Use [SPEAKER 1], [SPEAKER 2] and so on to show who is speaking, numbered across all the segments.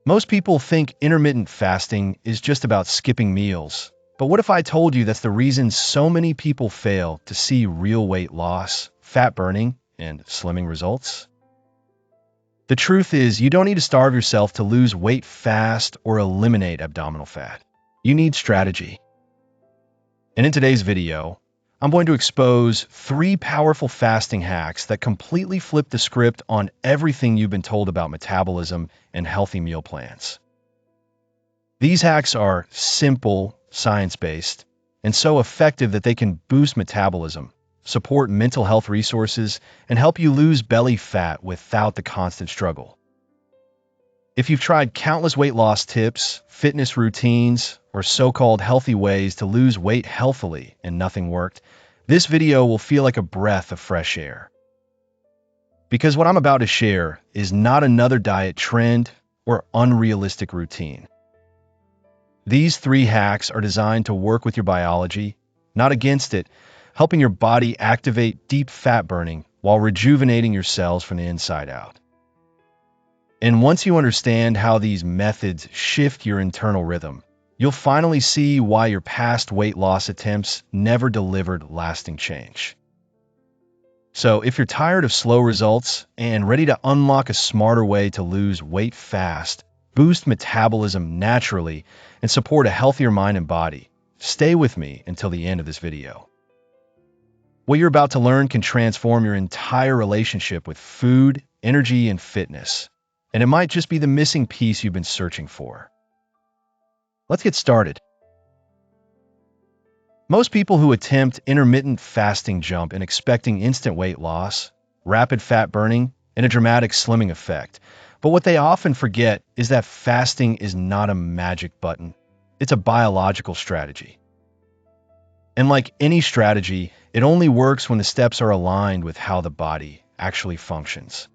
[SPEAKER 1] Most people think intermittent fasting is just about skipping meals. But what if I told you that's the reason so many people fail to see real weight loss, fat burning, and slimming results? The truth is, you don't need to starve yourself to lose weight fast or eliminate abdominal fat. You need strategy. And in today's video, I'm going to expose 3 powerful fasting hacks that completely flip the script on everything you've been told about metabolism and healthy meal plans. These hacks are simple, science-based, and so effective that they can boost metabolism, support mental health resources, and help you lose belly fat without the constant struggle. If you've tried countless weight loss tips, fitness routines, or so-called healthy ways to lose weight healthily and nothing worked, this video will feel like a breath of fresh air. Because what I'm about to share is not another diet trend or unrealistic routine. These 3 hacks are designed to work with your biology, not against it, helping your body activate deep fat burning while rejuvenating your cells from the inside out. And once you understand how these methods shift your internal rhythm, you'll finally see why your past weight loss attempts never delivered lasting change. So if you're tired of slow results and ready to unlock a smarter way to lose weight fast, boost metabolism naturally, and support a healthier mind and body, stay with me until the end of this video. What you're about to learn can transform your entire relationship with food, energy, and fitness. And it might just be the missing piece you've been searching for. Let's get started. Most people who attempt intermittent fasting jump in expecting instant weight loss, rapid fat burning, and a dramatic slimming effect. But what they often forget is that fasting is not a magic button. It's a biological strategy. And like any strategy, it only works when the steps are aligned with how the body actually functions.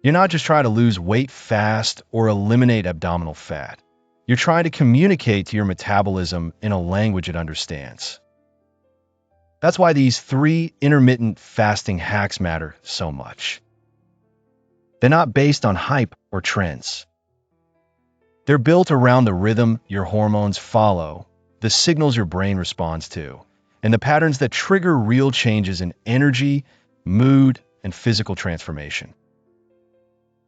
[SPEAKER 1] You're not just trying to lose weight fast or eliminate abdominal fat. You're trying to communicate to your metabolism in a language it understands. That's why these 3 intermittent fasting hacks matter so much. They're not based on hype or trends. They're built around the rhythm your hormones follow, the signals your brain responds to, and the patterns that trigger real changes in energy, mood, and physical transformation.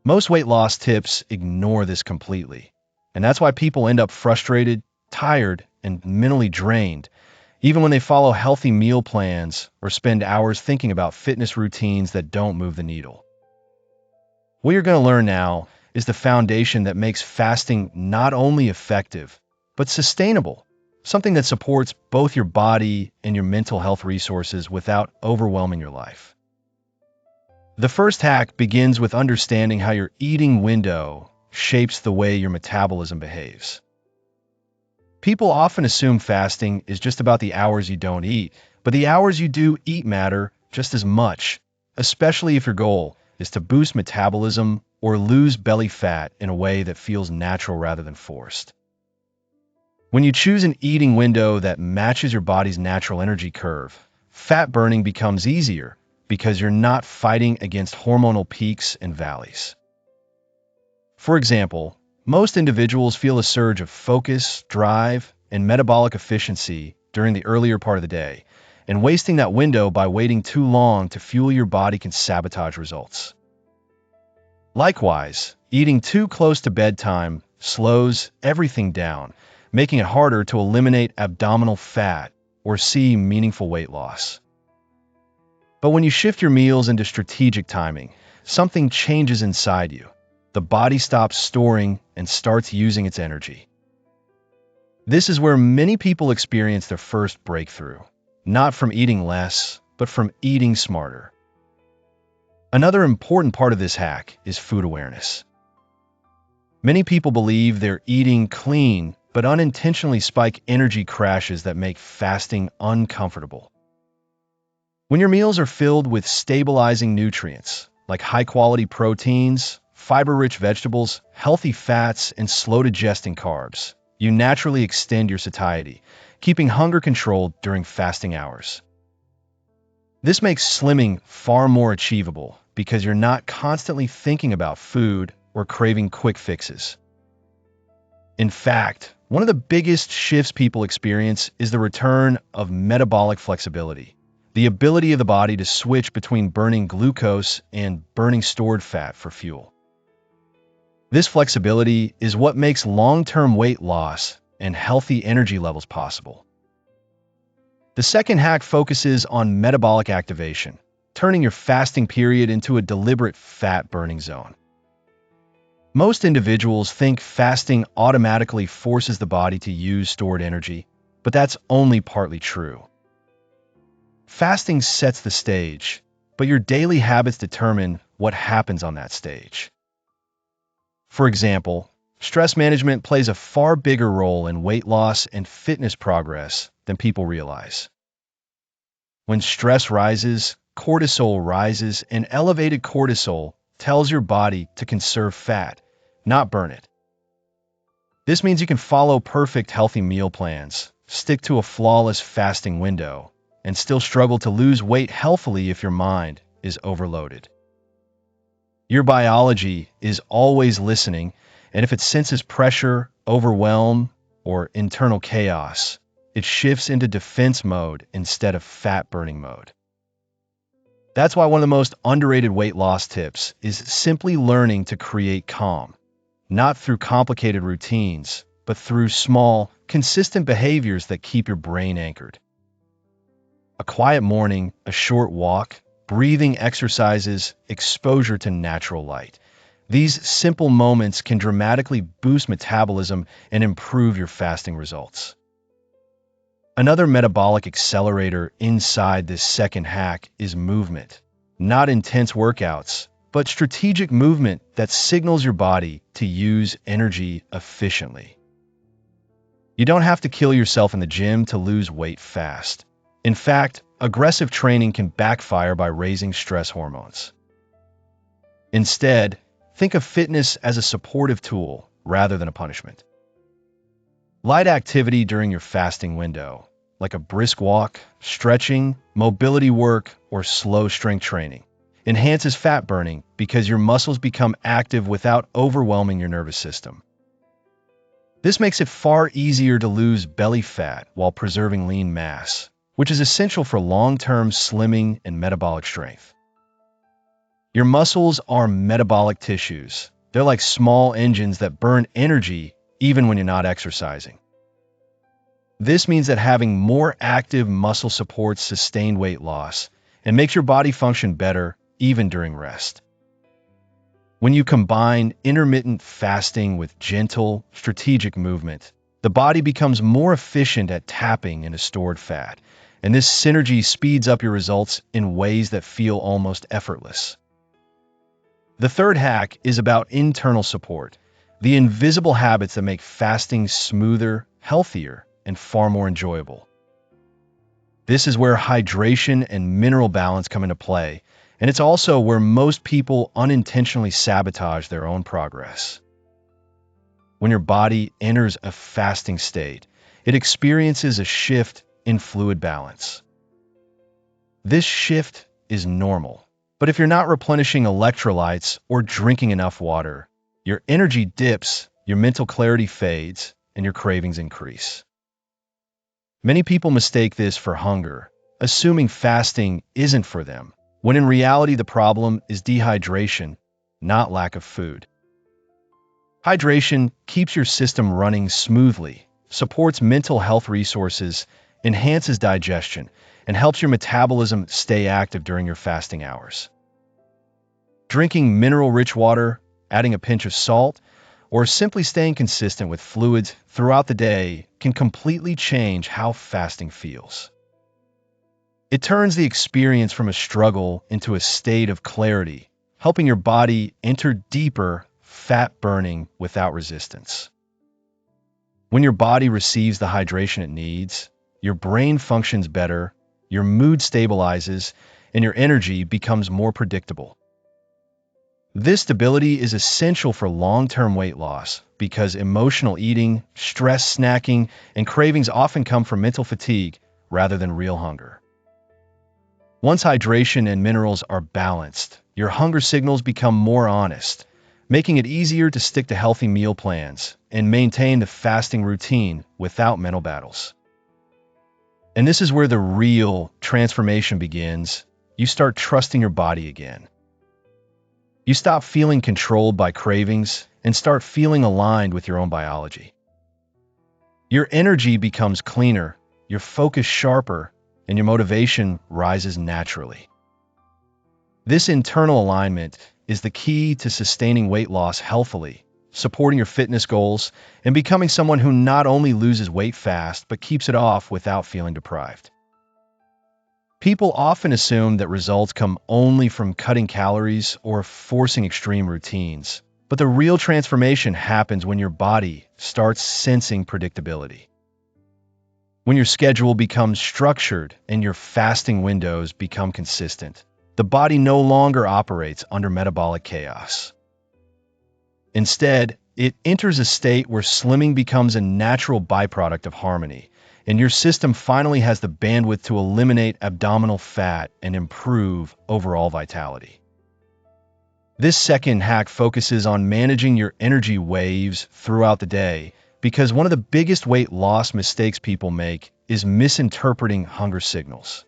[SPEAKER 1] Most weight loss tips ignore this completely, and that's why people end up frustrated, tired, and mentally drained, even when they follow healthy meal plans or spend hours thinking about fitness routines that don't move the needle. What you're going to learn now is the foundation that makes fasting not only effective, but sustainable, something that supports both your body and your mental health resources without overwhelming your life. The first hack begins with understanding how your eating window shapes the way your metabolism behaves. People often assume fasting is just about the hours you don't eat, but the hours you do eat matter just as much, especially if your goal is to boost metabolism or lose belly fat in a way that feels natural rather than forced. When you choose an eating window that matches your body's natural energy curve, fat burning becomes easier because you're not fighting against hormonal peaks and valleys. For example, most individuals feel a surge of focus, drive, and metabolic efficiency during the earlier part of the day, and wasting that window by waiting too long to fuel your body can sabotage results. Likewise, eating too close to bedtime slows everything down, making it harder to eliminate abdominal fat or see meaningful weight loss. But when you shift your meals into strategic timing, something changes inside you. The body stops storing and starts using its energy. This is where many people experience their first breakthrough, not from eating less, but from eating smarter. Another important part of this hack is food awareness. Many people believe they're eating clean, but unintentionally spike energy crashes that make fasting uncomfortable. When your meals are filled with stabilizing nutrients, like high-quality proteins, fiber-rich vegetables, healthy fats, and slow-digesting carbs, you naturally extend your satiety, keeping hunger controlled during fasting hours. This makes slimming far more achievable because you're not constantly thinking about food or craving quick fixes. In fact, one of the biggest shifts people experience is the return of metabolic flexibility, the ability of the body to switch between burning glucose and burning stored fat for fuel. This flexibility is what makes long-term weight loss and healthy energy levels possible. The second hack focuses on metabolic activation, turning your fasting period into a deliberate fat-burning zone. Most individuals think fasting automatically forces the body to use stored energy, but that's only partly true. Fasting sets the stage, but your daily habits determine what happens on that stage. For example, stress management plays a far bigger role in weight loss and fitness progress than people realize. When stress rises, cortisol rises, and elevated cortisol tells your body to conserve fat, not burn it. This means you can follow perfect healthy meal plans, stick to a flawless fasting window, and still struggle to lose weight healthily if your mind is overloaded. Your biology is always listening, and if it senses pressure, overwhelm, or internal chaos, it shifts into defense mode instead of fat-burning mode. That's why one of the most underrated weight loss tips is simply learning to create calm, not through complicated routines, but through small, consistent behaviors that keep your brain anchored. A quiet morning, a short walk, breathing exercises, exposure to natural light. These simple moments can dramatically boost metabolism and improve your fasting results. Another metabolic accelerator inside this second hack is movement. Not intense workouts, but strategic movement that signals your body to use energy efficiently. You don't have to kill yourself in the gym to lose weight fast. In fact, aggressive training can backfire by raising stress hormones. Instead, think of fitness as a supportive tool rather than a punishment. Light activity during your fasting window, like a brisk walk, stretching, mobility work, or slow strength training, enhances fat burning because your muscles become active without overwhelming your nervous system. This makes it far easier to lose belly fat while preserving lean mass, which is essential for long-term slimming and metabolic strength. Your muscles are metabolic tissues. They're like small engines that burn energy even when you're not exercising. This means that having more active muscle supports sustained weight loss and makes your body function better even during rest. When you combine intermittent fasting with gentle, strategic movement, the body becomes more efficient at tapping into stored fat, and this synergy speeds up your results in ways that feel almost effortless. The third hack is about internal support, the invisible habits that make fasting smoother, healthier, and far more enjoyable. This is where hydration and mineral balance come into play, and it's also where most people unintentionally sabotage their own progress. When your body enters a fasting state, it experiences a shift in fluid balance. This shift is normal, but if you're not replenishing electrolytes or drinking enough water, your energy dips, your mental clarity fades, and your cravings increase. Many people mistake this for hunger, assuming fasting isn't for them, when in reality the problem is dehydration, not lack of food. Hydration keeps your system running smoothly, supports mental health resources, enhances digestion, and helps your metabolism stay active during your fasting hours. Drinking mineral-rich water, adding a pinch of salt, or simply staying consistent with fluids throughout the day can completely change how fasting feels. It turns the experience from a struggle into a state of clarity, helping your body enter deeper fat burning without resistance. When your body receives the hydration it needs, your brain functions better, your mood stabilizes, and your energy becomes more predictable. This stability is essential for long-term weight loss because emotional eating, stress snacking, and cravings often come from mental fatigue rather than real hunger. Once hydration and minerals are balanced, your hunger signals become more honest, making it easier to stick to healthy meal plans and maintain the fasting routine without mental battles. And this is where the real transformation begins. You start trusting your body again. You stop feeling controlled by cravings and start feeling aligned with your own biology. Your energy becomes cleaner, your focus sharper, and your motivation rises naturally. This internal alignment is the key to sustaining weight loss healthily, supporting your fitness goals, and becoming someone who not only loses weight fast, but keeps it off without feeling deprived. People often assume that results come only from cutting calories or forcing extreme routines, but the real transformation happens when your body starts sensing predictability. When your schedule becomes structured and your fasting windows become consistent, the body no longer operates under metabolic chaos. Instead, it enters a state where slimming becomes a natural byproduct of harmony, and your system finally has the bandwidth to eliminate abdominal fat and improve overall vitality. This second hack focuses on managing your energy waves throughout the day, because one of the biggest weight loss mistakes people make is misinterpreting hunger signals.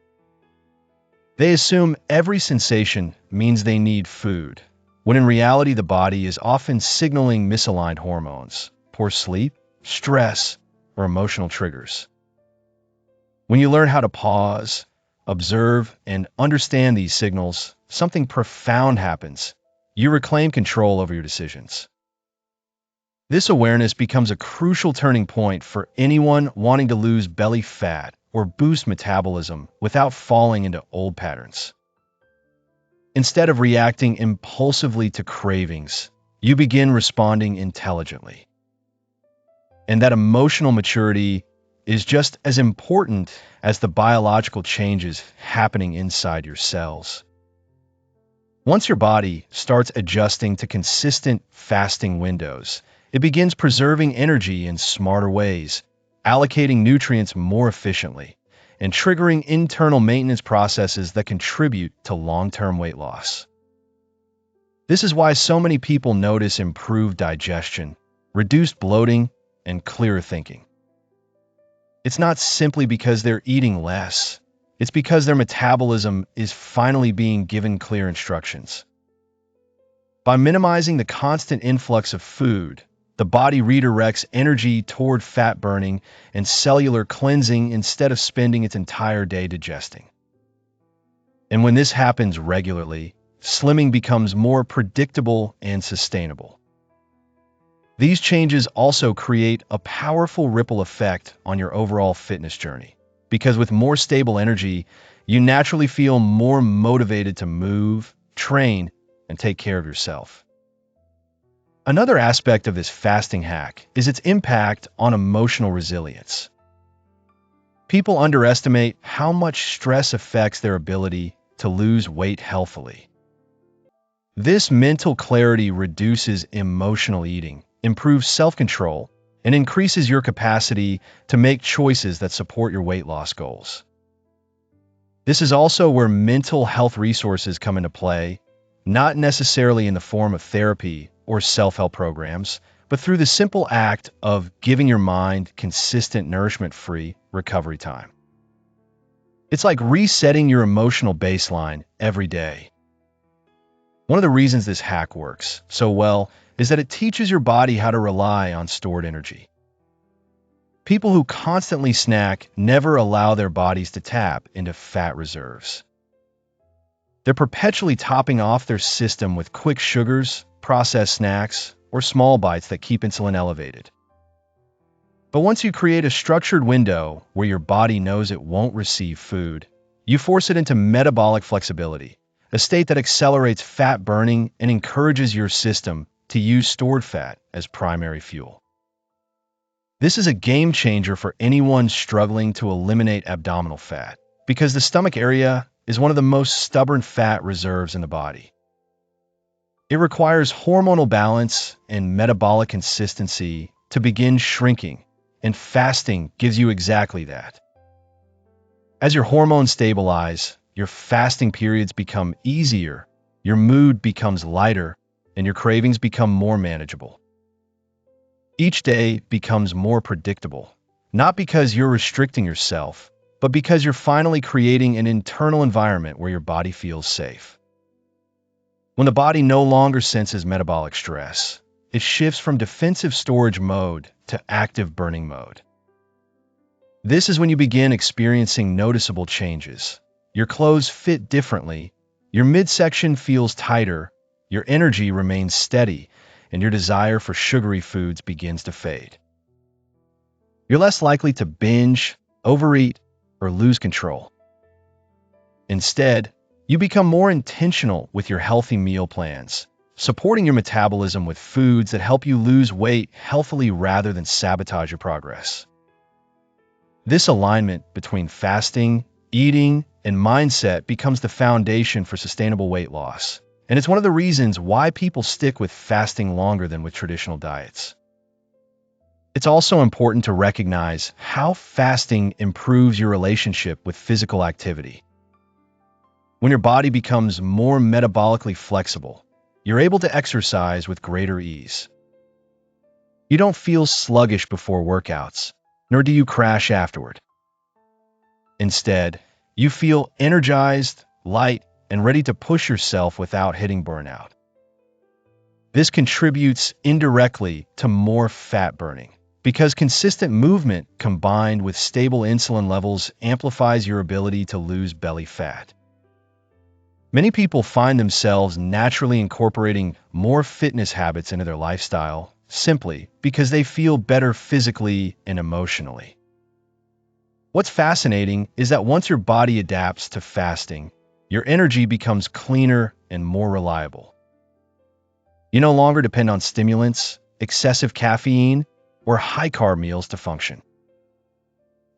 [SPEAKER 1] They assume every sensation means they need food, when in reality the body is often signaling misaligned hormones, poor sleep, stress, or emotional triggers. When you learn how to pause, observe, and understand these signals, something profound happens. You reclaim control over your decisions. This awareness becomes a crucial turning point for anyone wanting to lose belly fat or boost metabolism without falling into old patterns. Instead of reacting impulsively to cravings, you begin responding intelligently. And that emotional maturity is just as important as the biological changes happening inside your cells. Once your body starts adjusting to consistent fasting windows, it begins preserving energy in smarter ways, allocating nutrients more efficiently, and triggering internal maintenance processes that contribute to long-term weight loss. This is why so many people notice improved digestion, reduced bloating, and clearer thinking. It's not simply because they're eating less. It's because their metabolism is finally being given clear instructions. By minimizing the constant influx of food, the body redirects energy toward fat burning and cellular cleansing instead of spending its entire day digesting. And when this happens regularly, slimming becomes more predictable and sustainable. These changes also create a powerful ripple effect on your overall fitness journey, because with more stable energy, you naturally feel more motivated to move, train, and take care of yourself. Another aspect of this fasting hack is its impact on emotional resilience. People underestimate how much stress affects their ability to lose weight healthily. This mental clarity reduces emotional eating, improves self-control, and increases your capacity to make choices that support your weight loss goals. This is also where mental health resources come into play, not necessarily in the form of therapy or self-help programs, but through the simple act of giving your mind consistent nourishment-free recovery time. It's like resetting your emotional baseline every day. One of the reasons this hack works so well is that it teaches your body how to rely on stored energy. People who constantly snack never allow their bodies to tap into fat reserves. They're perpetually topping off their system with quick sugars, processed snacks, or small bites that keep insulin elevated. But once you create a structured window where your body knows it won't receive food, you force it into metabolic flexibility, a state that accelerates fat burning and encourages your system to use stored fat as primary fuel. This is a game changer for anyone struggling to eliminate abdominal fat, because the stomach area is one of the most stubborn fat reserves in the body. It requires hormonal balance and metabolic consistency to begin shrinking, and fasting gives you exactly that. As your hormones stabilize, your fasting periods become easier, your mood becomes lighter, and your cravings become more manageable. Each day becomes more predictable, not because you're restricting yourself, but because you're finally creating an internal environment where your body feels safe. When the body no longer senses metabolic stress, it shifts from defensive storage mode to active burning mode. This is when you begin experiencing noticeable changes. Your clothes fit differently, your midsection feels tighter, your energy remains steady, and your desire for sugary foods begins to fade. You're less likely to binge, overeat, or lose control. Instead, you become more intentional with your healthy meal plans, supporting your metabolism with foods that help you lose weight healthily rather than sabotage your progress. This alignment between fasting, eating, and mindset becomes the foundation for sustainable weight loss, and it's one of the reasons why people stick with fasting longer than with traditional diets. It's also important to recognize how fasting improves your relationship with physical activity. When your body becomes more metabolically flexible, you're able to exercise with greater ease. You don't feel sluggish before workouts, nor do you crash afterward. Instead, you feel energized, light, and ready to push yourself without hitting burnout. This contributes indirectly to more fat burning, because consistent movement combined with stable insulin levels amplifies your ability to lose belly fat. Many people find themselves naturally incorporating more fitness habits into their lifestyle simply because they feel better physically and emotionally. What's fascinating is that once your body adapts to fasting, your energy becomes cleaner and more reliable. You no longer depend on stimulants, excessive caffeine, or high-carb meals to function.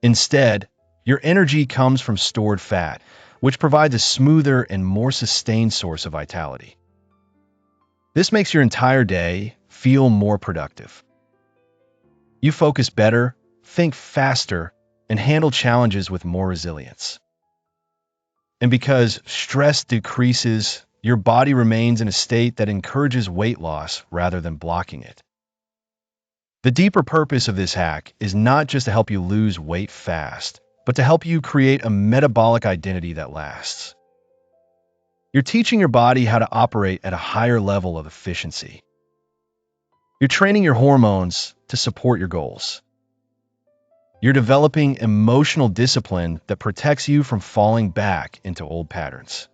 [SPEAKER 1] Instead, your energy comes from stored fat, which provides a smoother and more sustained source of vitality. This makes your entire day feel more productive. You focus better, think faster, and handle challenges with more resilience. And because stress decreases, your body remains in a state that encourages weight loss rather than blocking it. The deeper purpose of this hack is not just to help you lose weight fast, but to help you create a metabolic identity that lasts. You're teaching your body how to operate at a higher level of efficiency. You're training your hormones to support your goals. You're developing emotional discipline that protects you from falling back into old patterns.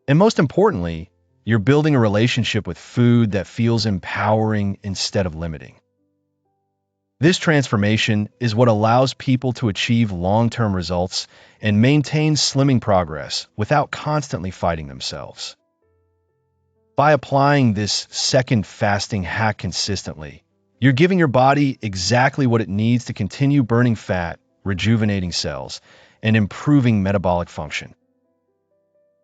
[SPEAKER 1] And most importantly, you're building a relationship with food that feels empowering instead of limiting. This transformation is what allows people to achieve long-term results and maintain slimming progress without constantly fighting themselves. By applying this second fasting hack consistently, you're giving your body exactly what it needs to continue burning fat, rejuvenating cells, and improving metabolic function.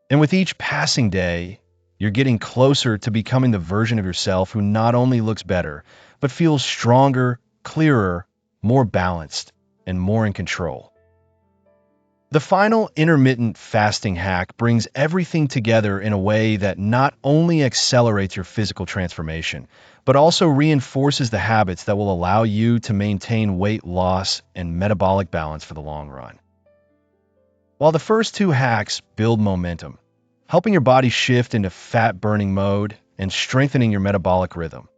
[SPEAKER 1] And with each passing day, you're getting closer to becoming the version of yourself who not only looks better, but feels stronger, clearer, more balanced, and more in control. The final intermittent fasting hack brings everything together in a way that not only accelerates your physical transformation, but also reinforces the habits that will allow you to maintain weight loss and metabolic balance for the long run. While the first two hacks build momentum, helping your body shift into fat-burning mode and strengthening your metabolic rhythm,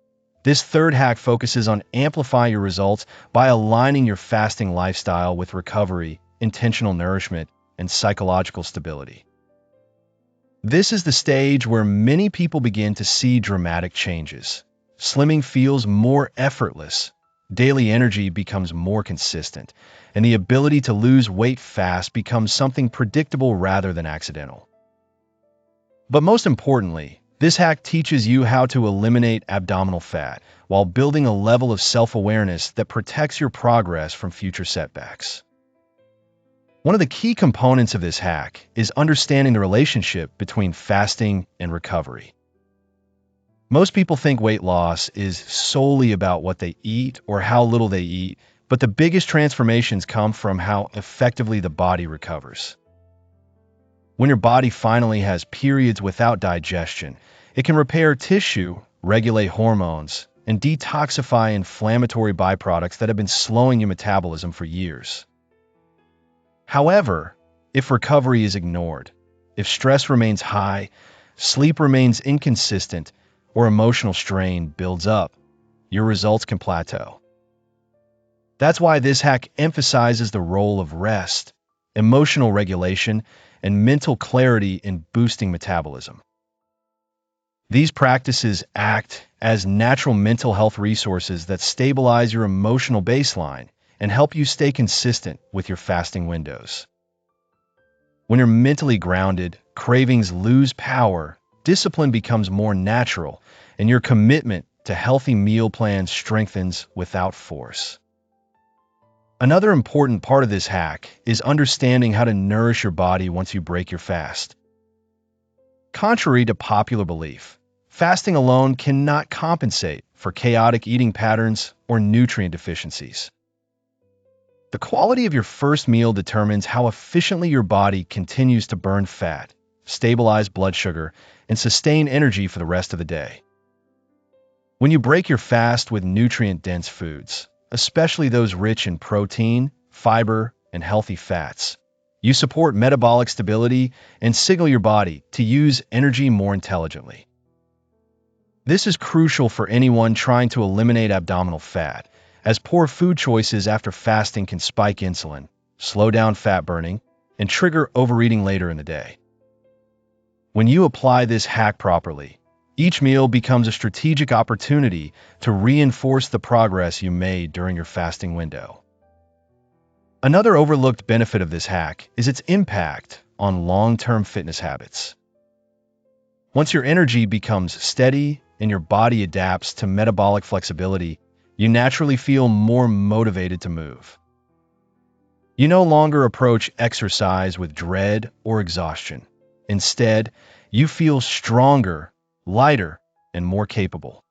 [SPEAKER 1] this third hack focuses on amplifying your results by aligning your fasting lifestyle with recovery, intentional nourishment, and psychological stability. This is the stage where many people begin to see dramatic changes. Slimming feels more effortless, daily energy becomes more consistent, and the ability to lose weight fast becomes something predictable rather than accidental. But most importantly, this hack teaches you how to eliminate abdominal fat while building a level of self-awareness that protects your progress from future setbacks. One of the key components of this hack is understanding the relationship between fasting and recovery. Most people think weight loss is solely about what they eat or how little they eat, but the biggest transformations come from how effectively the body recovers. When your body finally has periods without digestion, It can repair tissue, regulate hormones, and detoxify inflammatory byproducts that have been slowing your metabolism for years. However, if recovery is ignored, if stress remains high, sleep remains inconsistent, or emotional strain builds up, your results can plateau. That's why this hack emphasizes the role of rest, emotional regulation, and mental clarity in boosting metabolism. These practices act as natural mental health resources that stabilize your emotional baseline and help you stay consistent with your fasting windows. When you're mentally grounded, cravings lose power, discipline becomes more natural, and your commitment to healthy meal plans strengthens without force. Another important part of this hack is understanding how to nourish your body once you break your fast. Contrary to popular belief, fasting alone cannot compensate for chaotic eating patterns or nutrient deficiencies. The quality of your first meal determines how efficiently your body continues to burn fat, stabilize blood sugar, and sustain energy for the rest of the day. When you break your fast with nutrient-dense foods, especially those rich in protein, fiber, and healthy fats, you support metabolic stability and signal your body to use energy more intelligently. This is crucial for anyone trying to eliminate abdominal fat, as poor food choices after fasting can spike insulin, slow down fat burning, and trigger overeating later in the day. When you apply this hack properly, each meal becomes a strategic opportunity to reinforce the progress you made during your fasting window. Another overlooked benefit of this hack is its impact on long-term fitness habits. Once your energy becomes steady and your body adapts to metabolic flexibility, you naturally feel more motivated to move. You no longer approach exercise with dread or exhaustion. Instead, you feel stronger, lighter, and more capable.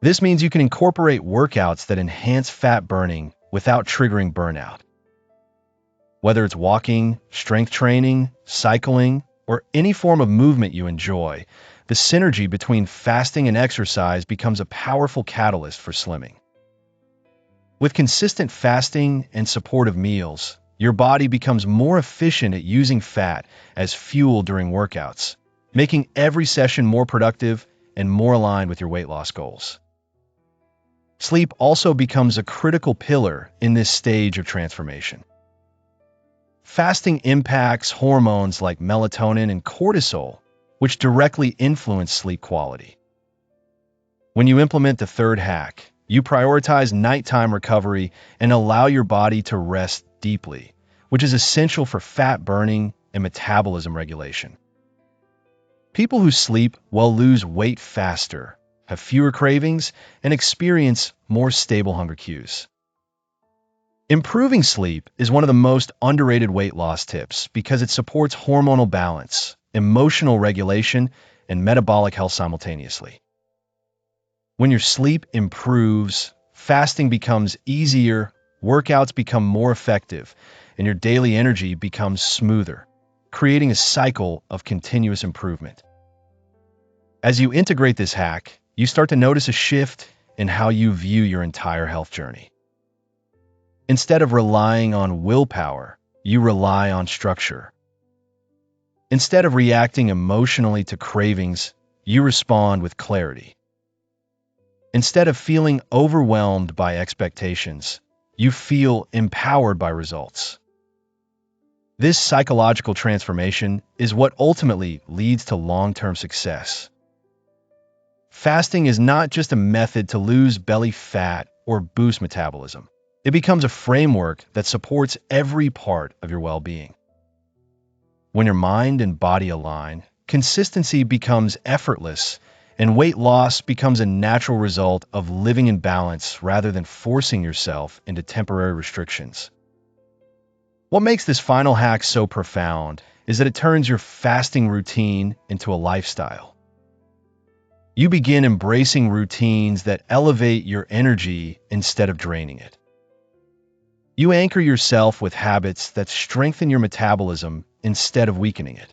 [SPEAKER 1] This means you can incorporate workouts that enhance fat burning without triggering burnout. Whether it's walking, strength training, cycling, or any form of movement you enjoy, the synergy between fasting and exercise becomes a powerful catalyst for slimming. With consistent fasting and supportive meals, your body becomes more efficient at using fat as fuel during workouts, making every session more productive and more aligned with your weight loss goals. Sleep also becomes a critical pillar in this stage of transformation. Fasting impacts hormones like melatonin and cortisol, which directly influence sleep quality. When you implement the third hack, you prioritize nighttime recovery and allow your body to rest deeply, which is essential for fat burning and metabolism regulation. People who sleep well lose weight faster, have fewer cravings, and experience more stable hunger cues. Improving sleep is one of the most underrated weight loss tips because it supports hormonal balance, emotional regulation, and metabolic health simultaneously. When your sleep improves, fasting becomes easier, workouts become more effective, and your daily energy becomes smoother, creating a cycle of continuous improvement. As you integrate this hack, you start to notice a shift in how you view your entire health journey. Instead of relying on willpower, you rely on structure. Instead of reacting emotionally to cravings, you respond with clarity. Instead of feeling overwhelmed by expectations, you feel empowered by results. This psychological transformation is what ultimately leads to long-term success. Fasting is not just a method to lose belly fat or boost metabolism. It becomes a framework that supports every part of your well-being. When your mind and body align, consistency becomes effortless, and weight loss becomes a natural result of living in balance rather than forcing yourself into temporary restrictions. What makes this final hack so profound is that it turns your fasting routine into a lifestyle. You begin embracing routines that elevate your energy instead of draining it. You anchor yourself with habits that strengthen your metabolism instead of weakening it.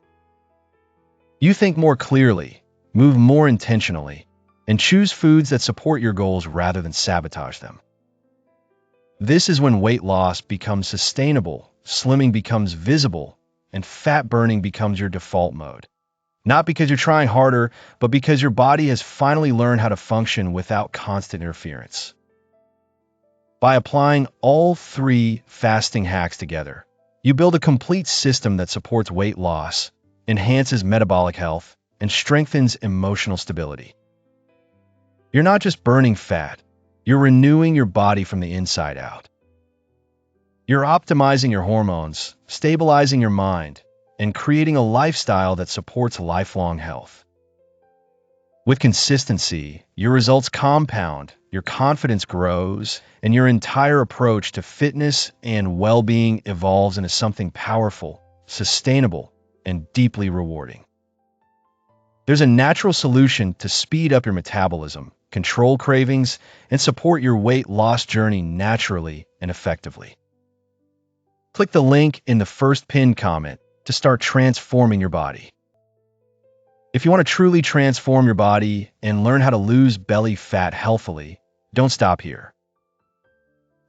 [SPEAKER 1] You think more clearly, Move more intentionally, and choose foods that support your goals rather than sabotage them. This is when weight loss becomes sustainable, slimming becomes visible, and fat burning becomes your default mode. Not because you're trying harder, but because your body has finally learned how to function without constant interference. By applying all three fasting hacks together, you build a complete system that supports weight loss, enhances metabolic health, and strengthens emotional stability. You're not just burning fat, you're renewing your body from the inside out. You're optimizing your hormones, stabilizing your mind, and creating a lifestyle that supports lifelong health. With consistency, your results compound, your confidence grows, and your entire approach to fitness and well-being evolves into something powerful, sustainable, and deeply rewarding. There's a natural solution to speed up your metabolism, control cravings, and support your weight loss journey naturally and effectively. Click the link in the first pinned comment to start transforming your body. If you want to truly transform your body and learn how to lose belly fat healthily, don't stop here.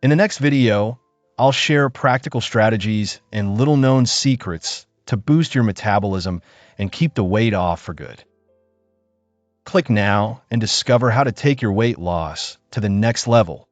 [SPEAKER 1] In the next video, I'll share practical strategies and little-known secrets to boost your metabolism and keep the weight off for good. Click now and discover how to take your weight loss to the next level